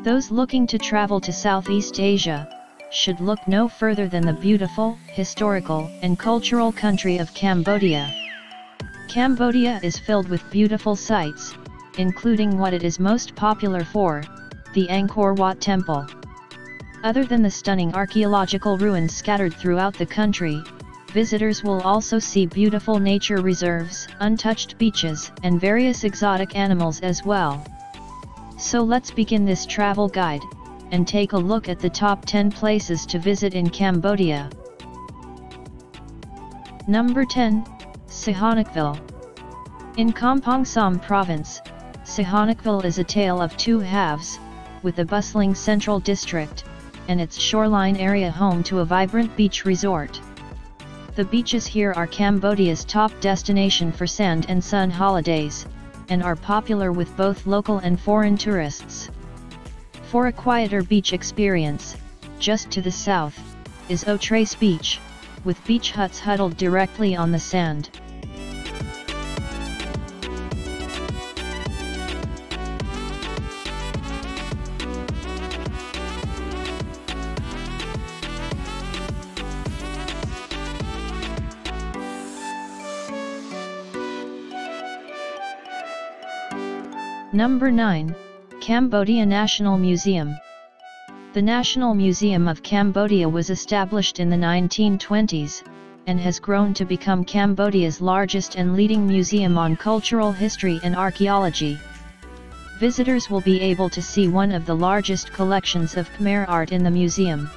Those looking to travel to Southeast Asia should look no further than the beautiful, historical, and cultural country of Cambodia. Cambodia is filled with beautiful sights, including what it is most popular for, the Angkor Wat Temple. Other than the stunning archaeological ruins scattered throughout the country, visitors will also see beautiful nature reserves, untouched beaches, and various exotic animals as well. So let's begin this travel guide, and take a look at the top 10 places to visit in Cambodia. Number 10. Sihanoukville. In Kampong Som Province, Sihanoukville is a tale of two halves, with a bustling central district, and its shoreline area home to a vibrant beach resort. The beaches here are Cambodia's top destination for sand and sun holidays, and are popular with both local and foreign tourists. For a quieter beach experience, just to the south, is Otres Beach, with beach huts huddled directly on the sand. Number 9. Cambodia National Museum. The National Museum of Cambodia was established in the 1920s, and has grown to become Cambodia's largest and leading museum on cultural history and archaeology. Visitors will be able to see one of the largest collections of Khmer art in the museum.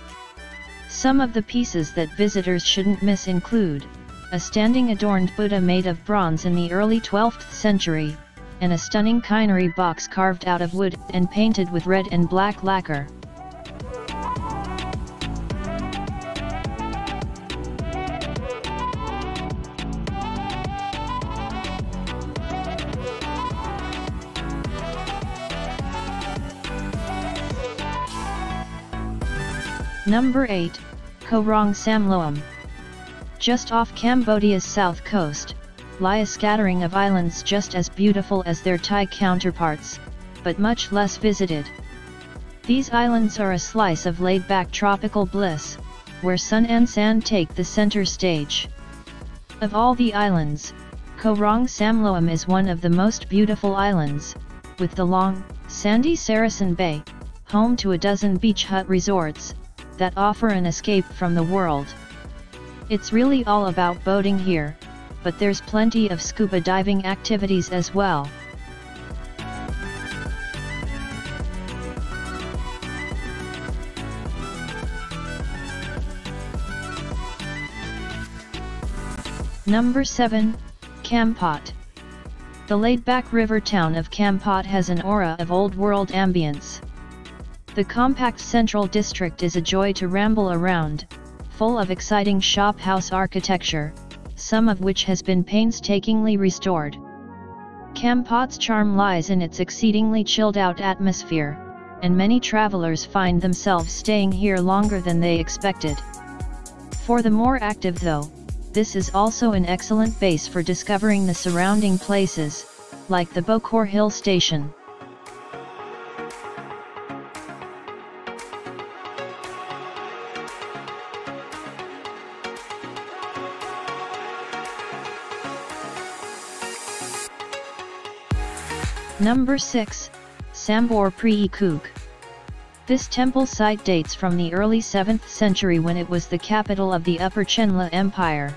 Some of the pieces that visitors shouldn't miss include a standing adorned Buddha made of bronze in the early 12th century, and a stunning Kynary box carved out of wood and painted with red and black lacquer. Number 8. Koh Rong Samloem. Just off Cambodia's south coast, lie a scattering of islands just as beautiful as their Thai counterparts, but much less visited. These islands are a slice of laid-back tropical bliss, where sun and sand take the center stage. Of all the islands, Koh Rong Samloem is one of the most beautiful islands, with the long, sandy Saracen Bay, home to a dozen beach hut resorts, that offer an escape from the world. It's really all about boating here, but there's plenty of scuba diving activities as well. Number 7. Kampot. The laid-back river town of Kampot has an aura of old-world ambience. The compact central district is a joy to ramble around, full of exciting shop-house architecture, some of which has been painstakingly restored. Kampot's charm lies in its exceedingly chilled-out atmosphere, and many travelers find themselves staying here longer than they expected. For the more active though, this is also an excellent base for discovering the surrounding places, like the Bokor Hill Station. Number 6. Sambor Pri Kuk. This temple site dates from the early 7th century when it was the capital of the Upper Chenla Empire.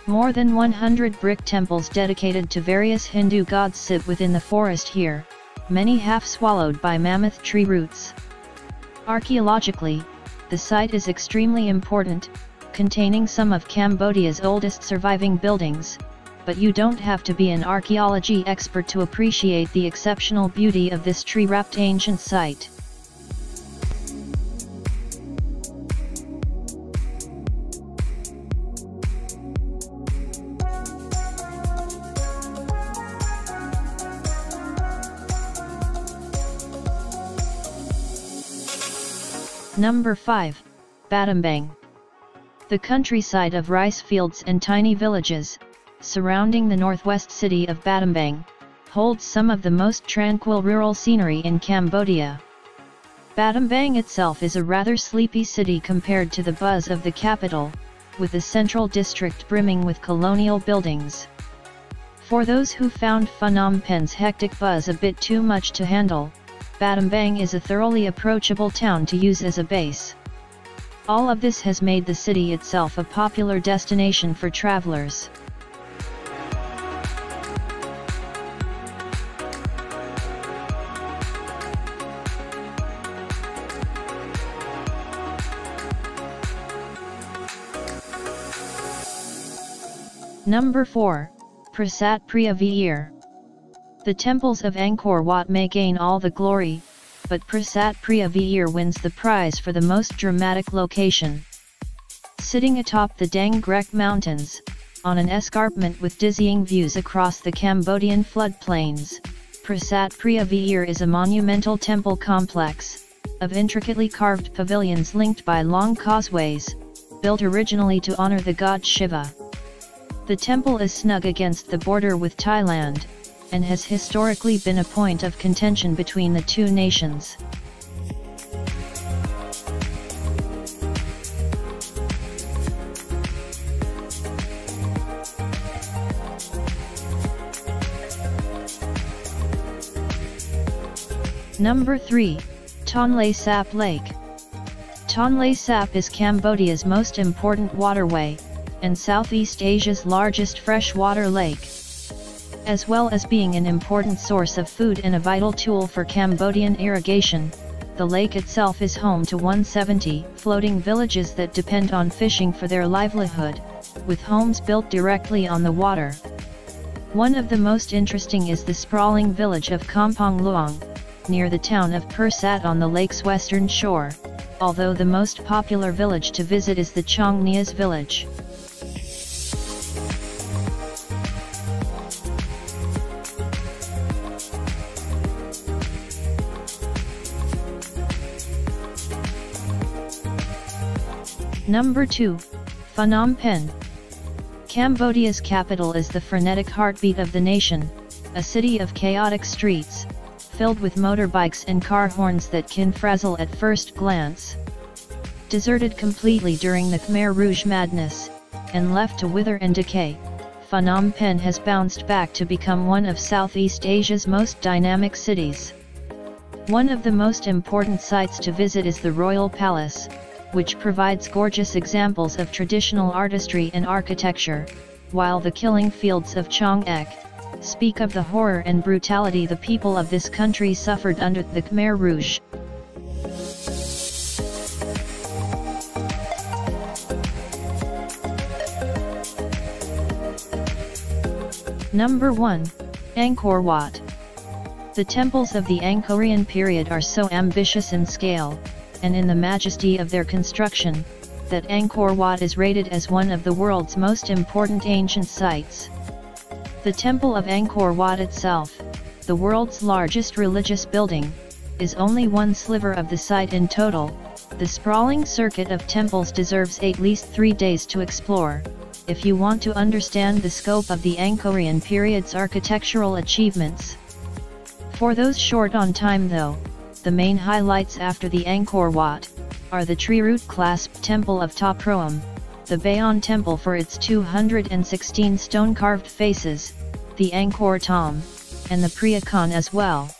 More than 100 brick temples dedicated to various Hindu gods sit within the forest here, many half swallowed by mammoth tree roots. Archaeologically, the site is extremely important, containing some of Cambodia's oldest surviving buildings, but you don't have to be an archaeology expert to appreciate the exceptional beauty of this tree-wrapped ancient site. Number 5. Battambang. The countryside of rice fields and tiny villages, surrounding the northwest city of Battambang, holds some of the most tranquil rural scenery in Cambodia. Battambang itself is a rather sleepy city compared to the buzz of the capital, with the central district brimming with colonial buildings. For those who found Phnom Penh's hectic buzz a bit too much to handle, Battambang is a thoroughly approachable town to use as a base. All of this has made the city itself a popular destination for travelers. Number 4. Prasat Priya Veer. The temples of Angkor Wat may gain all the glory, but Prasat Priya Veer wins the prize for the most dramatic location. Sitting atop the Dang Grek Mountains, on an escarpment with dizzying views across the Cambodian floodplains, Prasat Priya Veer is a monumental temple complex, of intricately carved pavilions linked by long causeways, built originally to honor the god Shiva. The temple is snug against the border with Thailand, and has historically been a point of contention between the two nations. Number 3. Tonlé Sap Lake. Tonlé Sap is Cambodia's most important waterway, and Southeast Asia's largest freshwater lake. As well as being an important source of food and a vital tool for Cambodian irrigation, the lake itself is home to 170 floating villages that depend on fishing for their livelihood, with homes built directly on the water. One of the most interesting is the sprawling village of Kampong Luang, near the town of Pursat on the lake's western shore, although the most popular village to visit is the Chong Nias village. Number 2. Phnom Penh. Cambodia's capital is the frenetic heartbeat of the nation, a city of chaotic streets, filled with motorbikes and car horns that can frazzle at first glance. Deserted completely during the Khmer Rouge madness, and left to wither and decay, Phnom Penh has bounced back to become one of Southeast Asia's most dynamic cities. One of the most important sites to visit is the Royal Palace, which provides gorgeous examples of traditional artistry and architecture, while the killing fields of Chong Ek speak of the horror and brutality the people of this country suffered under the Khmer Rouge. Number 1. Angkor Wat. The temples of the Angkorian period are so ambitious in scale, and in the majesty of their construction, that Angkor Wat is rated as one of the world's most important ancient sites. The Temple of Angkor Wat itself, the world's largest religious building, is only one sliver of the site in total. The sprawling circuit of temples deserves at least 3 days to explore, if you want to understand the scope of the Angkorian period's architectural achievements. For those short on time though, the main highlights after the Angkor Wat are the tree-root clasped Temple of Ta Proam, the Bayon Temple for its 216 stone-carved faces, the Angkor Thom, and the Priya Khan as well.